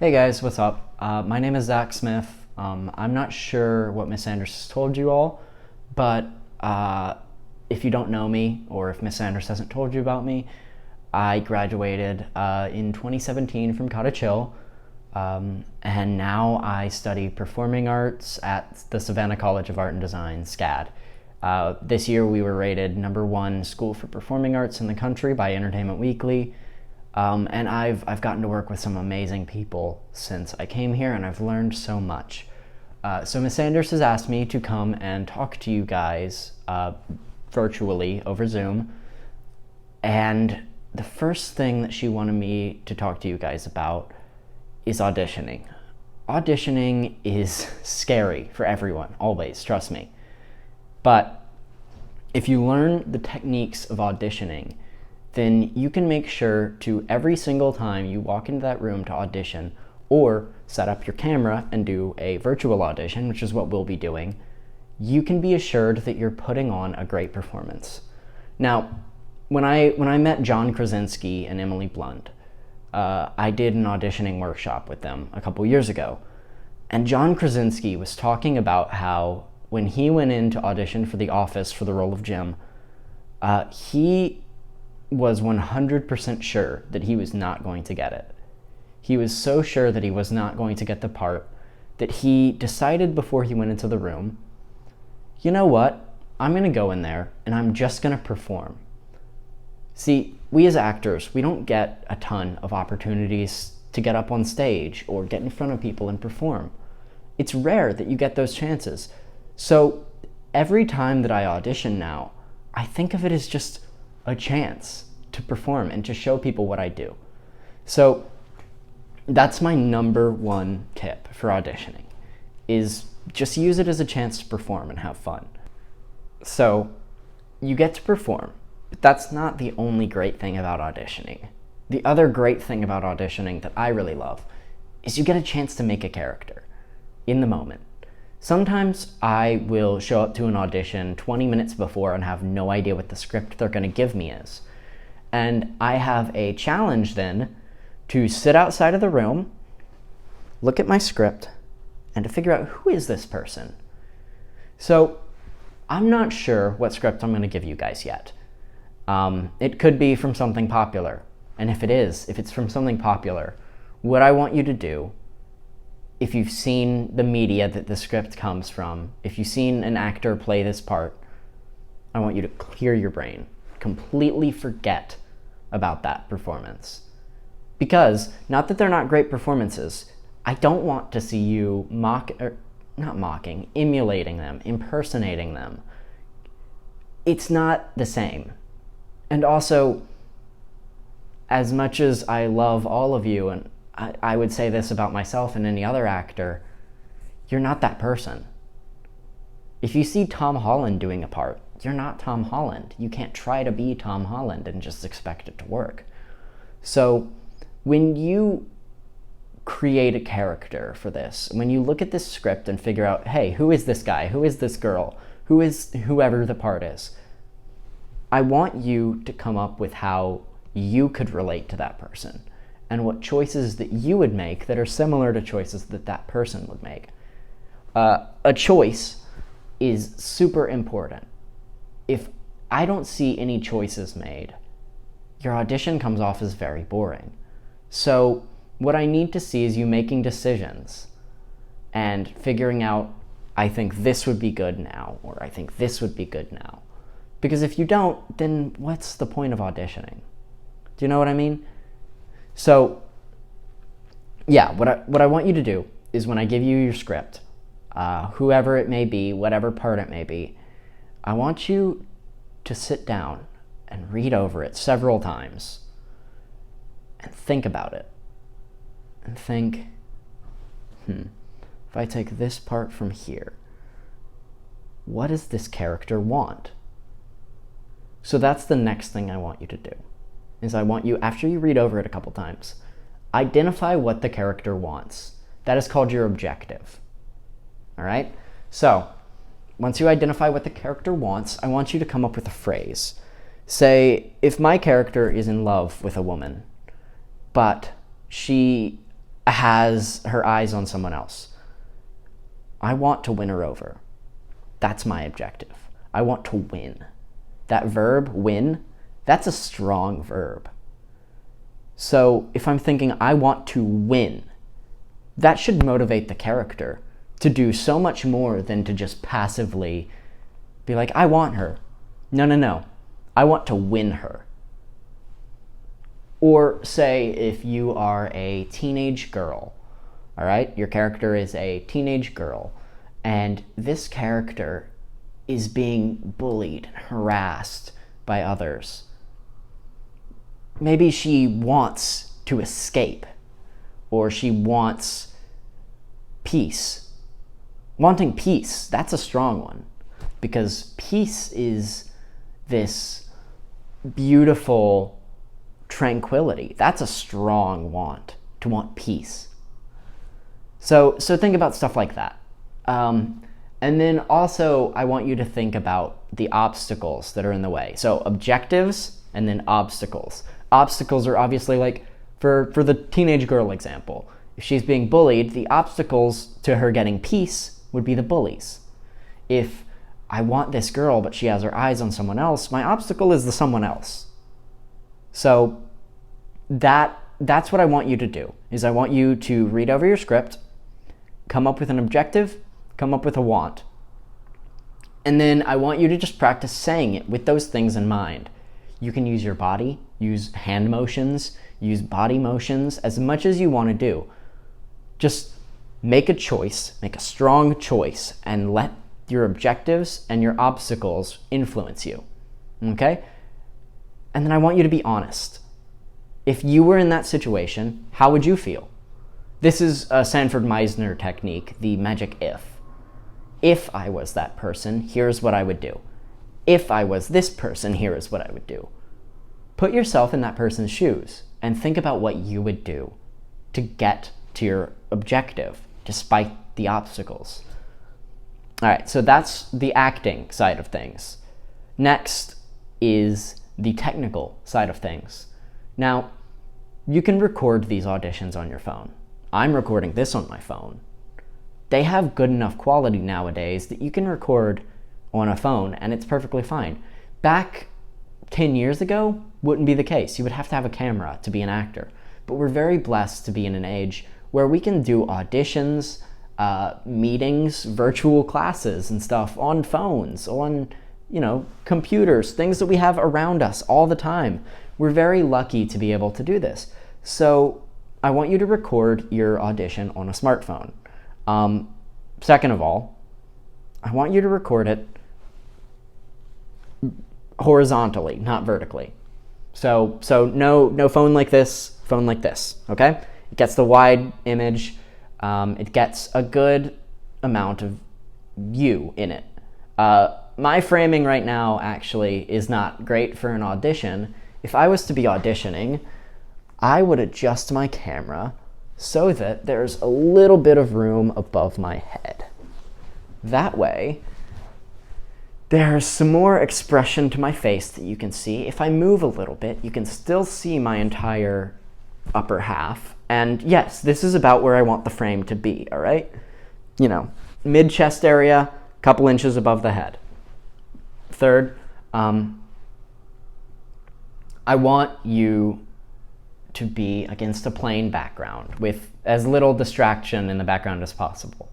Hey guys, what's up? My name is Zach Smith. I'm not sure what Miss Sanders has told you all, but if you don't know me, or if Miss Sanders hasn't told you about me, I graduated in 2017 from Cottage Hill, and now I study performing arts at the Savannah College of Art and Design, SCAD. This year we were rated #1 school for performing arts in the country by Entertainment Weekly. And I've gotten to work with some amazing people since I came here, and I've learned so much. So Miss Sanders has asked me to come and talk to you guys virtually over Zoom. And the first thing that she wanted me to talk to you guys about is auditioning. Auditioning is scary for everyone, always, trust me. But if you learn the techniques of auditioning, then you can make sure to, every single time you walk into that room to audition, or set up your camera and do a virtual audition, which is what we'll be doing, you can be assured that you're putting on a great performance. Now, when I met John Krasinski and Emily Blunt, I did an auditioning workshop with them a couple years ago, and John Krasinski was talking about how when he went in to audition for The Office for the role of Jim, he was 100% sure that he was not going to get it. He was so sure that he was not going to get the part that he decided before he went into the room, you know what, I'm going to go in there and I'm just going to perform. See, we as actors, we don't get a ton of opportunities to get up on stage or get in front of people and perform. It's rare that you get those chances. So every time that I audition now, I think of it as just a chance to perform and to show people what I do. So that's my #1 tip for auditioning, is just use it as a chance to perform and have fun. So you get to perform, but that's not the only great thing about auditioning. The other great thing about auditioning that I really love is you get a chance to make a character in the moment. Sometimes I will show up to an audition 20 minutes before and have no idea what the script they're going to give me is. And I have a challenge then to sit outside of the room, look at my script, and to figure out, who is this person? So I'm not sure what script I'm going to give you guys yet. It could be from something popular. And if it's from something popular, what I want you to do, if you've seen the media that the script comes from, if you've seen an actor play this part, I want you to clear your brain. Completely forget about that performance. Because, not that they're not great performances, I don't want to see you emulating them, impersonating them. It's not the same. And also, as much as I love all of you, and I would say this about myself and any other actor, you're not that person. If you see Tom Holland doing a part, you're not Tom Holland. You can't try to be Tom Holland and just expect it to work. So when you create a character for this, when you look at this script and figure out, hey, who is this guy? Who is this girl? Who is whoever the part is? I want you to come up with how you could relate to that person, and what choices that you would make that are similar to choices that that person would make. A choice is super important. If I don't see any choices made, your audition comes off as very boring. So what I need to see is you making decisions and figuring out, I think this would be good now, or I think this would be good now. Because if you don't, then what's the point of auditioning? Do you know what I mean? So, yeah, what I want you to do is, when I give you your script, whoever it may be, whatever part it may be, I want you to sit down and read over it several times and think about it. And think, if I take this part from here, what does this character want? So that's the next thing I want you to do. Is I want you, after you read over it a couple times, identify what the character wants. That is called your objective. All right? So, once you identify what the character wants, I want you to come up with a phrase. Say, if my character is in love with a woman, but she has her eyes on someone else. I want to win her over. That's my objective. I want to win. That verb, win, that's a strong verb. So if I'm thinking I want to win, that should motivate the character to do so much more than to just passively be like, I want her. No. I want to win her. Or say if you are a teenage girl, all right? Your character is a teenage girl, and this character is being bullied and harassed by others. Maybe she wants to escape, or she wants peace. Wanting peace, that's a strong one, because peace is this beautiful tranquility. That's a strong want, to want peace. So think about stuff like that. And then also, I want you to think about the obstacles that are in the way. So objectives and then obstacles. Obstacles are obviously like, for the teenage girl example, if she's being bullied, the obstacles to her getting peace would be the bullies. If I want this girl, but she has her eyes on someone else, my obstacle is the someone else. So that's what I want you to do, is I want you to read over your script, come up with an objective, come up with a want. And then I want you to just practice saying it with those things in mind. You can use your body, use hand motions, use body motions, as much as you want to do. Just make a choice, make a strong choice, and let your objectives and your obstacles influence you, okay? And then I want you to be honest. If you were in that situation, how would you feel? This is a Sanford Meisner technique, the magic if. If I was that person, here's what I would do. If I was this person, here is what I would do. Put yourself in that person's shoes and think about what you would do to get to your objective, despite the obstacles. All right, so that's the acting side of things. Next is the technical side of things. Now, you can record these auditions on your phone. I'm recording this on my phone. They have good enough quality nowadays that you can record on a phone and it's perfectly fine. Back 10 years ago, wouldn't be the case. You would have to have a camera to be an actor. But we're very blessed to be in an age where we can do auditions, meetings, virtual classes and stuff on phones, on computers, things that we have around us all the time. We're very lucky to be able to do this. So I want you to record your audition on a smartphone. Second of all, I want you to record it horizontally, not vertically. So no phone like this, okay? It gets the wide image. It gets a good amount of you in it. My framing right now actually is not great for an audition. If I was to be auditioning, I would adjust my camera so that there's a little bit of room above my head. That way, there's some more expression to my face that you can see. If I move a little bit, you can still see my entire upper half. And yes, this is about where I want the frame to be, all right? Mid-chest area, couple inches above the head. Third, I want you to be against a plain background with as little distraction in the background as possible.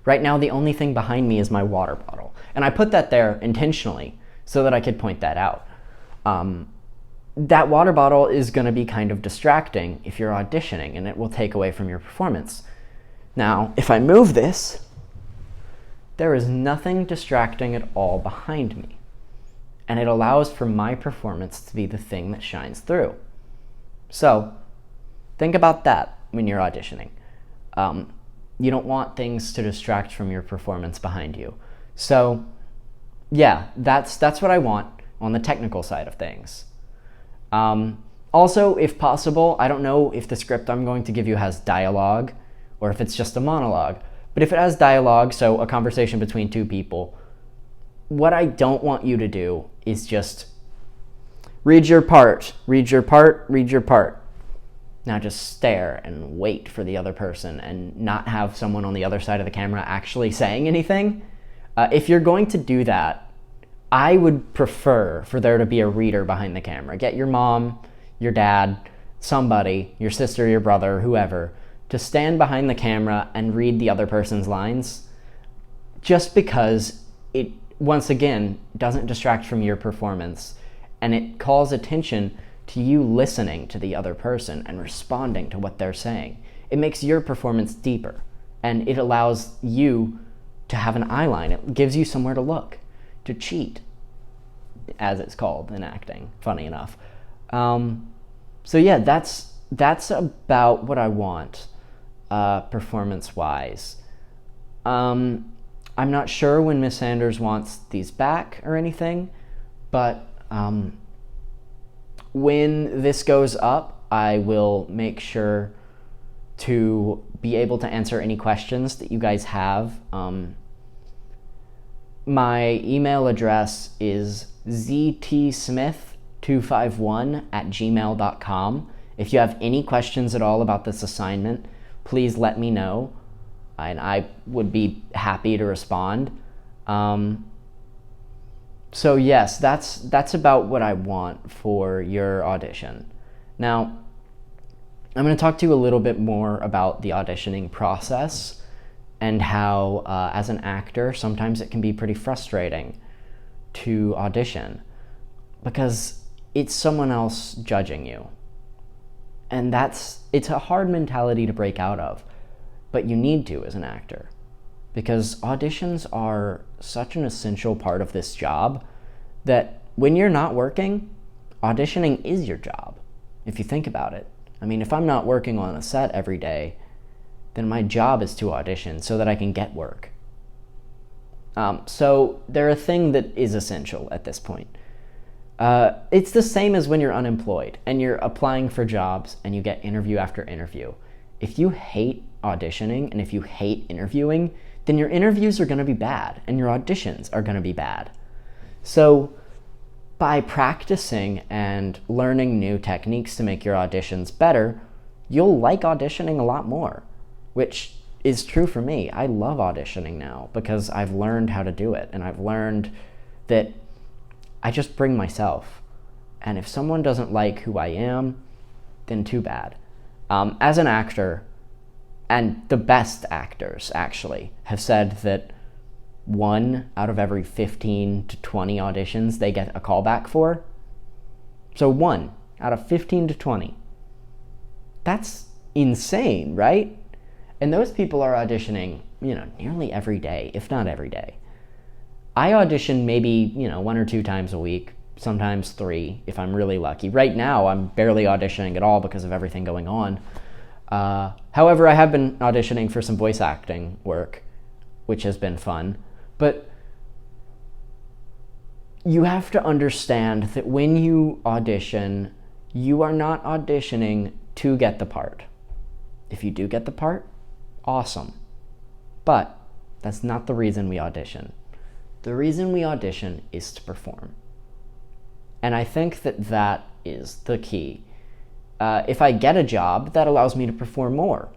Right now, the only thing behind me is my water bottle. And I put that there intentionally so that I could point that out. That water bottle is going to be kind of distracting if you're auditioning, and it will take away from your performance. Now, if I move this, there is nothing distracting at all behind me. And it allows for my performance to be the thing that shines through. So, think about that when you're auditioning. You don't want things to distract from your performance behind you. So, yeah, that's what I want on the technical side of things. Also, if possible, I don't know if the script I'm going to give you has dialogue or if it's just a monologue, but if it has dialogue, so a conversation between two people, what I don't want you to do is just read your part, read your part, read your part. Now just stare and wait for the other person and not have someone on the other side of the camera actually saying anything. If you're going to do that, I would prefer for there to be a reader behind the camera. Get your mom, your dad, somebody, your sister, your brother, whoever, to stand behind the camera and read the other person's lines, just because it, once again, doesn't distract from your performance, and it calls attention to you listening to the other person and responding to what they're saying. It makes your performance deeper, and it allows you to have an eye line. It gives you somewhere to look, to cheat, as it's called in acting, funny enough. So yeah, that's about what I want, performance-wise. I'm not sure when Miss Sanders wants these back or anything, but when this goes up, I will make sure to be able to answer any questions that you guys have. My email address is ztsmith251@gmail.com. If you have any questions at all about this assignment, please let me know, and I would be happy to respond. So yes, that's about what I want for your audition. Now, I'm going to talk to you a little bit more about the auditioning process and how, as an actor, sometimes it can be pretty frustrating to audition because it's someone else judging you. And it's a hard mentality to break out of, but you need to as an actor, because auditions are such an essential part of this job that when you're not working, auditioning is your job, if you think about it. I mean, if I'm not working on a set every day, then my job is to audition so that I can get work. So they're a thing that is essential at this point. It's the same as when you're unemployed and you're applying for jobs and you get interview after interview. If you hate auditioning and if you hate interviewing, then your interviews are going to be bad and your auditions are going to be bad. So by practicing and learning new techniques to make your auditions better, you'll like auditioning a lot more, which is true for me. I love auditioning now because I've learned how to do it, and I've learned that I just bring myself. And if someone doesn't like who I am, then too bad. As an actor, and the best actors actually have said that 1 out of every 15 to 20 auditions they get a callback for. So 1 out of 15 to 20. That's insane, right? And those people are auditioning, nearly every day, if not every day. I audition maybe, 1 or 2 times a week, sometimes 3 if I'm really lucky. Right now, I'm barely auditioning at all because of everything going on. However, I have been auditioning for some voice acting work, which has been fun. But you have to understand that when you audition, you are not auditioning to get the part. If you do get the part, awesome. But that's not the reason we audition. The reason we audition is to perform. And I think that is the key. If I get a job, that allows me to perform more.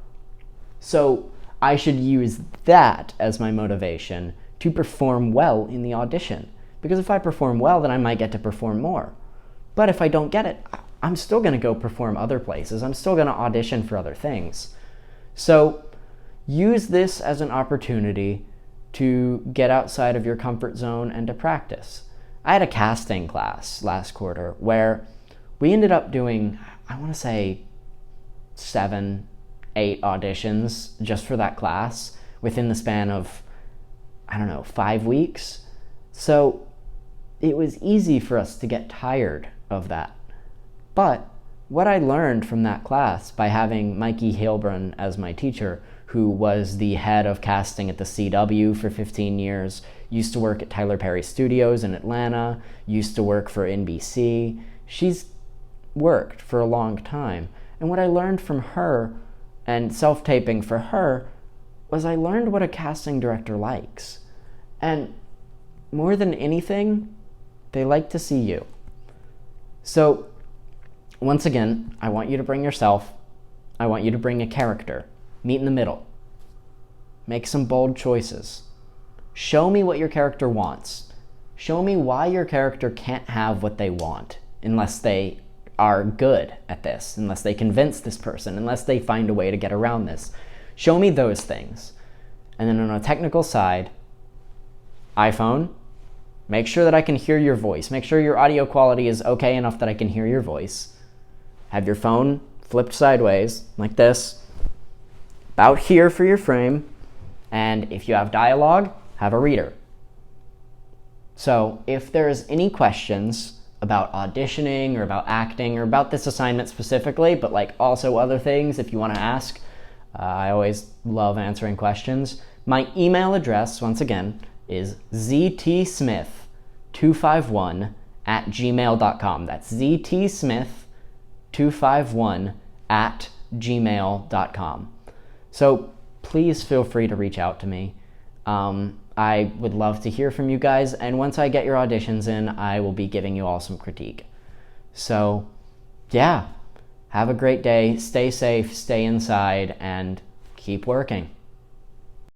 So I should use that as my motivation to perform well in the audition. Because if I perform well, then I might get to perform more. But if I don't get it, I'm still going to go perform other places. I'm still going to audition for other things. So use this as an opportunity to get outside of your comfort zone and to practice. I had a casting class last quarter where we ended up doing, I want to say, 7, 8 auditions just for that class within the span of, 5 weeks. So it was easy for us to get tired of that. But what I learned from that class by having Mikey Hilbrun as my teacher, who was the head of casting at the CW for 15 years, used to work at Tyler Perry Studios in Atlanta, used to work for NBC. She's worked for a long time. And what I learned from her and self-taping for her was I learned what a casting director likes. And more than anything, they like to see you. So once again, I want you to bring yourself. I want you to bring a character. Meet in the middle. Make some bold choices. Show me what your character wants. Show me why your character can't have what they want unless they are good at this, unless they convince this person, unless they find a way to get around this. Show me those things. And then on a technical side, iPhone, make sure that I can hear your voice. Make sure your audio quality is okay enough that I can hear your voice. Have your phone flipped sideways, like this, about here for your frame. And if you have dialogue, have a reader. So if there's any questions about auditioning or about acting or about this assignment specifically, but like also other things if you want to ask, I always love answering questions. My email address, once again, is ztsmith251@gmail.com. That's ztsmith251@gmail.com. So please feel free to reach out to me. I would love to hear from you guys, and once I get your auditions in, I will be giving you all some critique. So, yeah, have a great day, stay safe, stay inside, and keep working.